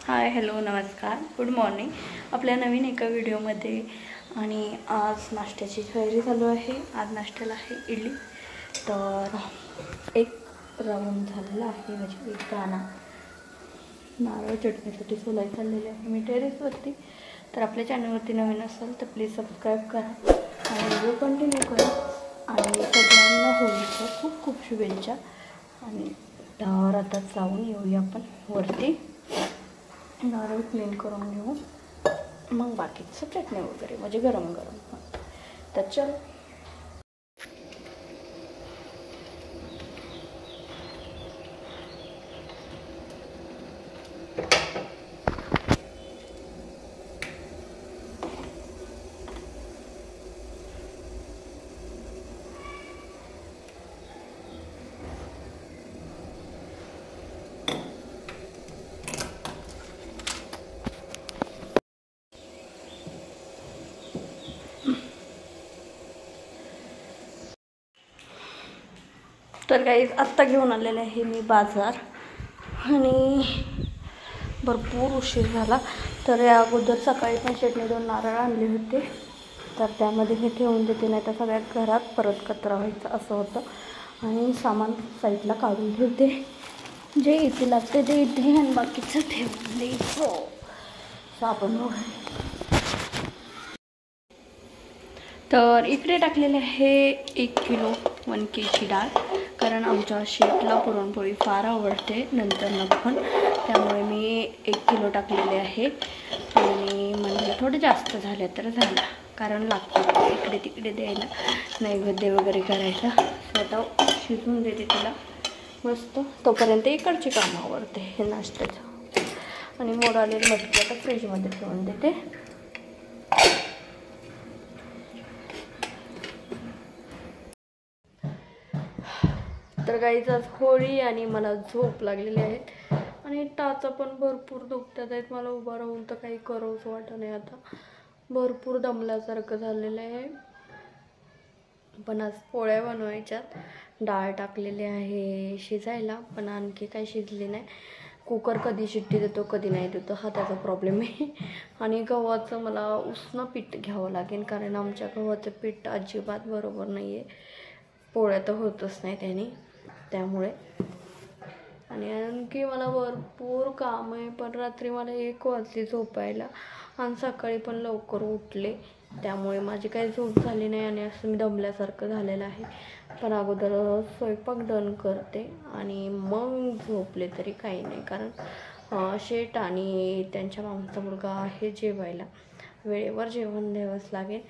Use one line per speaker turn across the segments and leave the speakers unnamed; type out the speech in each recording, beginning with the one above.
Hi hello नमस्कार good morning आपल्या नवीन एका व्हिडिओमध्ये। आणि आज नाश्त्याची तयारी चालू आहे। आज नाश्त्याला आहे इडली। तर एक राऊंड झालेला आहे, म्हणजे एक दाणा नारळ चटणीसाठी सोलाई चाललेली आहे मी टेरेसवरती। तर आपल्या चॅनलवरती नवीन असाल तर प्लीज सबस्क्राईब करा आणि व्हिडिओ कंटिन्यू करा। आणि सगळ्यांना होळीच्या खूप खूप शुभेच्छा। आणि तर आता जाऊन येऊया आपण वरती, नारळ क्लीन करून घेऊ, मग बाकीचं चटणी वगैरे म्हणजे गरम गरम। तर चल तर काही आत्ता घेऊन आलेले आहे मी बाजार, आणि भरपूर उशीर झाला। तर या अगोदर सकाळी पण चटणी 2 नारळ आणले होते, तर त्यामध्ये हे ठेवून देते, नाही तर सगळ्या घरात परत कचरा व्हायचा असं होतं। आणि सामान साईडला काढून ठेवते, जे इथे लागते ते इथे आणि बाकीचं ठेवून द्यायचं साबण वगैरे। तर इकडे टाकलेले आहे 1 किलो 1 kg डाळ, कारण आमच्या शेटला पुरणपोळी फार आवडते नंतर पण, त्यामुळे मी 1 किलो टाकलेले आहे। आणि म्हणजे थोडे जास्त झाले तर झालं, कारण लागतं इकडे तिकडे द्यायला, नैवेद्य वगैरे करायला। स्वतः शिजवून देते तिला मस्त, तोपर्यंत इकडची कामं आवडते हे नाश्त्याचं। आणि मोड आलेले मटकी आता फ्रीजमध्ये ठेवून देते। तर गाईच आज होळी आणि मला झोप लागलेली आहे, आणि टाचा पण भरपूर दुखतात आहेत। मला उभं राहून तर काही करावंच वाटत नाही, आता भरपूर दमल्यासारखं झालेलं आहे। पण आज पोळ्या बनवायच्यात, डाळ टाकलेली आहे शिजायला, पण आणखी काही शिजली नाही। कुकर कधी शिट्टी देतो कधी नाही देतो हा त्याचा प्रॉब्लेम आहे। आणि गव्हाचं मला उसनं पीठ घ्यावं लागेल, कारण आमच्या गव्हाचं पीठ अजिबात बरोबर नाही आहे, पोळ्या तर होतच नाही त्याने, त्यामुळे। आणि आणखी मला भरपूर काम आहे, पण रात्री मला 1 वाजली झोपायला, आणि सकाळी पण लवकर उठले, त्यामुळे माझी काही झोप झाली नाही, आणि असं मी दमल्यासारखं झालेलं आहे। पण अगोदर स्वयंपाक डन करते आणि मग झोपले तरी काही नाही, कारण शेट आणि त्यांच्या मामाचा मुलगा आहे जेवायला, वेळेवर जेवण द्यावंच लागेल,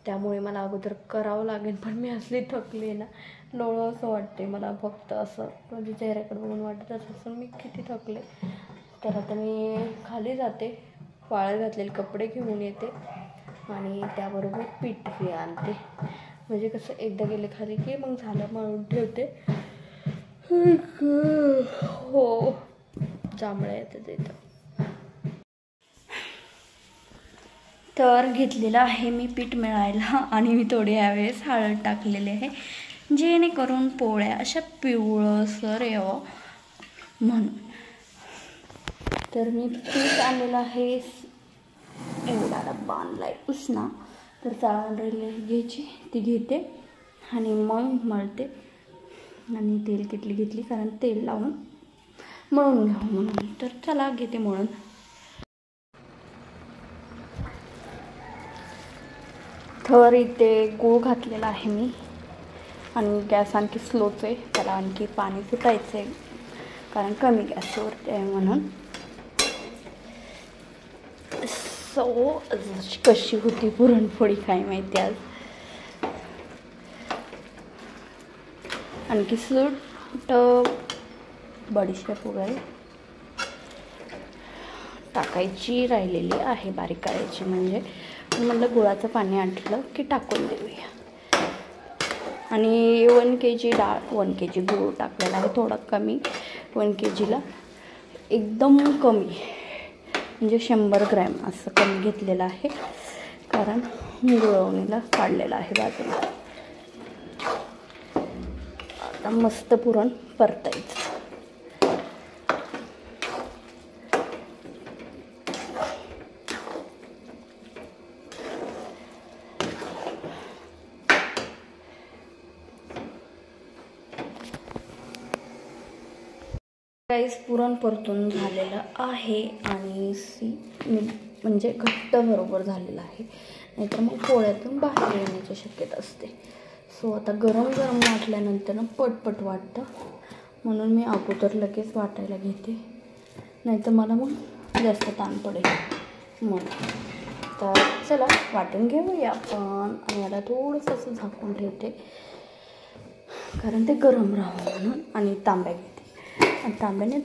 त्यामुळे मला अगोदर करावं लागेल। पण मी असली थकले ना, लोळं असं वाटते मला, फक्त असं म्हणजे चेहऱ्याकडे बघून वाटत असं मी किती थकले। तर आता मी खाली जाते, वाळत घातलेले कपडे घेऊन येते, आणि त्याबरोबर पीठ आणते, म्हणजे कसं एकदा गेले खाली की मग झालं, मळून ठेवते। हो जांभळ्या येतात इथं। तर घेतलेलं आहे मी पीठ मळायला, आणि मी थोडे यावेळेस हळद टाकलेले आहे, जेणेकरून पोळ्या अशा पिवळसर यावं म्हणून। तर मी पीठ आणलेलं आहे, एवढा डब्बा आणला आहे उसना। तर चाळण राहिलेली घ्यायची ती घेते, आणि मग मळते। आणि तेल किटली घेतली, कारण तेल लावून मळून घ्यावं म्हणून। तर चला घेते मळून। तर इथे गूळ घातलेला आहे मी, आणि गॅस आणखी स्लोच आहे, त्याला आणखी पाणी फुटायचं आहे, कारण कमी गॅसवरती आहे म्हणून। सो कशी होती पुरणपोळी काय माहिती आज। आणखी सूट बडीशेप वगैरे टाकायची राहिलेली आहे, बारीक करायची, म्हणजे म्हटलं गुळाचं पाणी आटलं की टाकून देऊया। आणि 1 kg डाळ 1 kg गूळ टाकलेला आहे, थोडा कमी 1 kgला एकदम कमी, म्हणजे 100 ग्रॅम असं कमी घेतलेलं आहे, कारण गुळवणीला काढलेलं आहे बाजूला। आता मस्त पुरण परतायचं। काहीच पुरण परतून झालेलं आहे आणि म्हणजे घट्ट बरोबर झालेलं आहे, नाहीतर मग पोळ्यातून बाहेर येण्याची शक्यता असते. सो आता गरम गरम वाटल्यानंतर पटपट वाटतं, म्हणून मी अगोदर लगेच वाटायला घेते, नाहीतर मला मग जास्त ताण पडेल म्हणून. तर चला वाटून घेऊया आपण. आणि याला थोडंसं असं झाकून ठेवते कारण ते गरम राहावं म्हणून. आणि तांब्या घेते आणि तांब्याने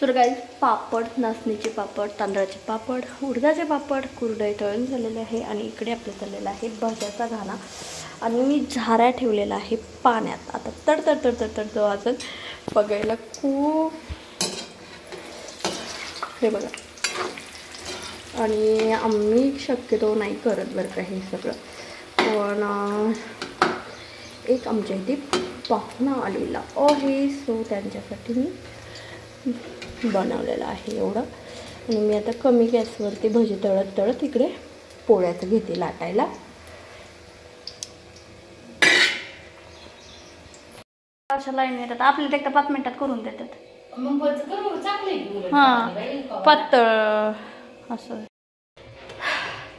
तर गाईस पापड, नाचणीचे पापड, तांदळाचे पापड, उडदाचे पापड, कुरडई तळून झालेले आहे. आणि इकडे आपलं चाललेलं आहे भाज्याचा घाणा. आणि मी झाऱ्या ठेवलेला आहे पाण्यात. आता तड वाजत बघायला खूप हे बघा. आणि आम्ही शक्यतो नाही करत बरं का हे सगळं, पण एक आमच्या इथे पाहुणा आलेला आहे, सो त्यांच्यासाठी मी बनवलेलं आहे एवढं. आणि मी आता कमी गॅसवरती भजी तळत इकडे पोळ्याचं घेते लाटायला. अशा लाईन येतात आपल्याला, एकदा 5 मिनिटात करून देतात. हां पातळ असं.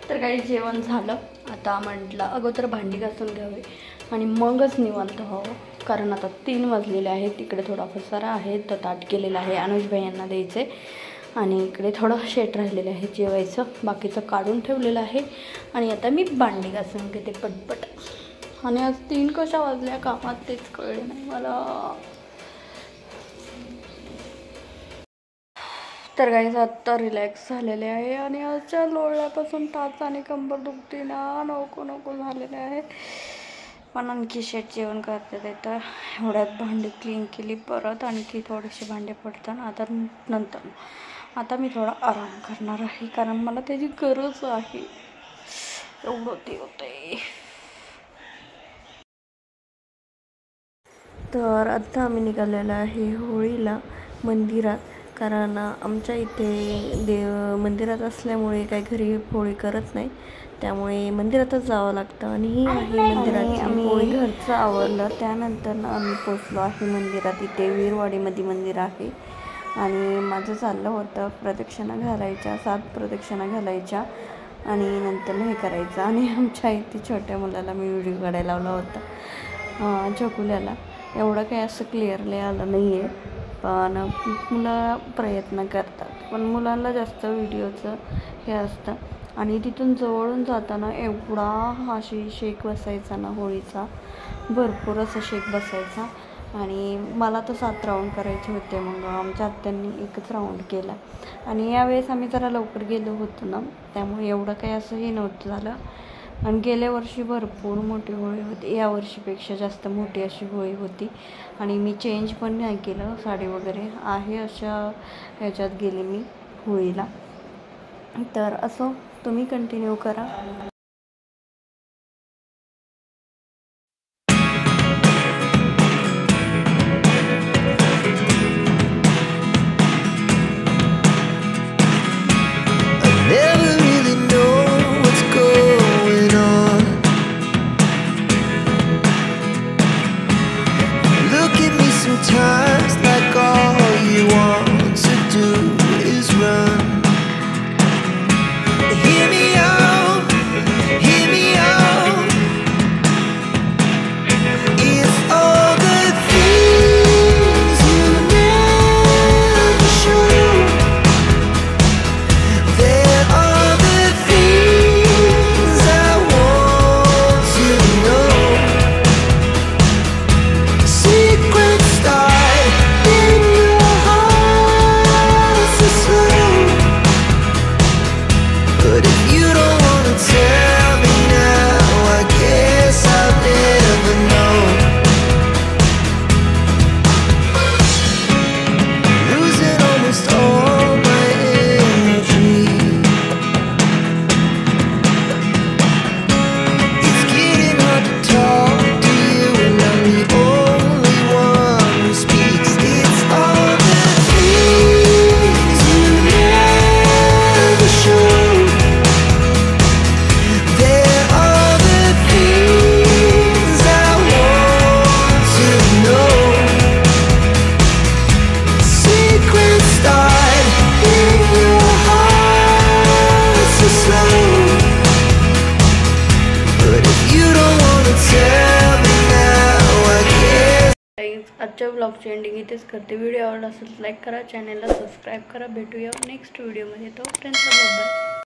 तर काही जेवण झालं. आता म्हटलं अगोदर भांडी घासून घ्यावी आणि मगच निवांत व्हावं, कारण आता 3 वाजलेले आहेत. तिकडे थोडा पसारा आहे तर ताट केलेला आहे, अनुज भाई यांना द्यायचे. आणि इकडे थोडं शेट राहिलेलं आहे जेवायचं, बाकीचं काढून ठेवलेलं आहे. आणि आता मी भांडी घासून घेते पटपट. आणि आज 3 कशा वाजल्या कामात तेच कळले नाही मला. तर गाईज आत्ता रिलॅक्स झालेले आहे आणि आजच्या लोळल्यापासून टाच आणि कंबर दुखते ना, नको झालेले आहेत. पण आणखी शेट जेवण करते तर एवढ्यात भांडी क्लीन केली परत. आणखी थोडेसे भांडे पडतात आता नंतर. आता मी थोडा आराम करणार आहे कारण मला त्याची गरज आहे, एवढं ते होते. तर आता आम्ही निघालेलो आहे होळीला मंदिरात, कारण आमच्या इथे मंदिरात असल्यामुळे काही घरी होळी करत नाही, त्यामुळे मंदिरातच जावं लागतं. आणि ही आहे मंदिराची होळी. घरचं आवरलं त्यानंतर आम्ही पोचलो आहे मंदिरात. इथे वीरवाडीमध्ये मंदिर आहे. आणि माझं चाललं होतं प्रदक्षिणा घालायच्या, 7 प्रदक्षिणा घालायच्या आणि नंतर हे करायचं. आणि आमच्या इथे छोट्या मुलाला मी व्हिडिओ काढायला लावला होता, छकुल्याला. एवढं काही असं क्लिअरली आलं नाही आहे, पण मुलं प्रयत्न करतात. पण मुलांना जास्त व्हिडिओचं हे असतं. आणि तिथून जवळून जाताना एवढा अशी शेक बसायचा ना होळीचा, भरपूर असं शेक बसायचा. आणि मला तर 7 राऊंड करायचे होते, मग आमच्या आत्यांनी 1च राऊंड केला. आणि यावेळेस आम्ही जरा लवकर गेलो होतो ना, त्यामुळे एवढं काही असं हे नव्हतं झालं. आणि गेल्या वर्षी भरपूर मोठी होळी होती, या वर्षीपेक्षा जास्त मोठी अशी होळी होती. आणि मी चेंज पण नाही केलं, साडी वगैरे आहे अशा ह्याच्यात गेले मी होळीला. तर असं तुम्ही कंटिन्यू करा.
Sometimes like all you want to do is run. Hear me out,
guys आजच्या ब्लॉगची एंडिंग इथेच करते. व्हिडिओ आवडला असेल लाईक करा, चॅनलला सबस्क्राईब करा. भेटूया नेक्स्ट व्हिडिओमध्ये. तोपर्यंत बाय.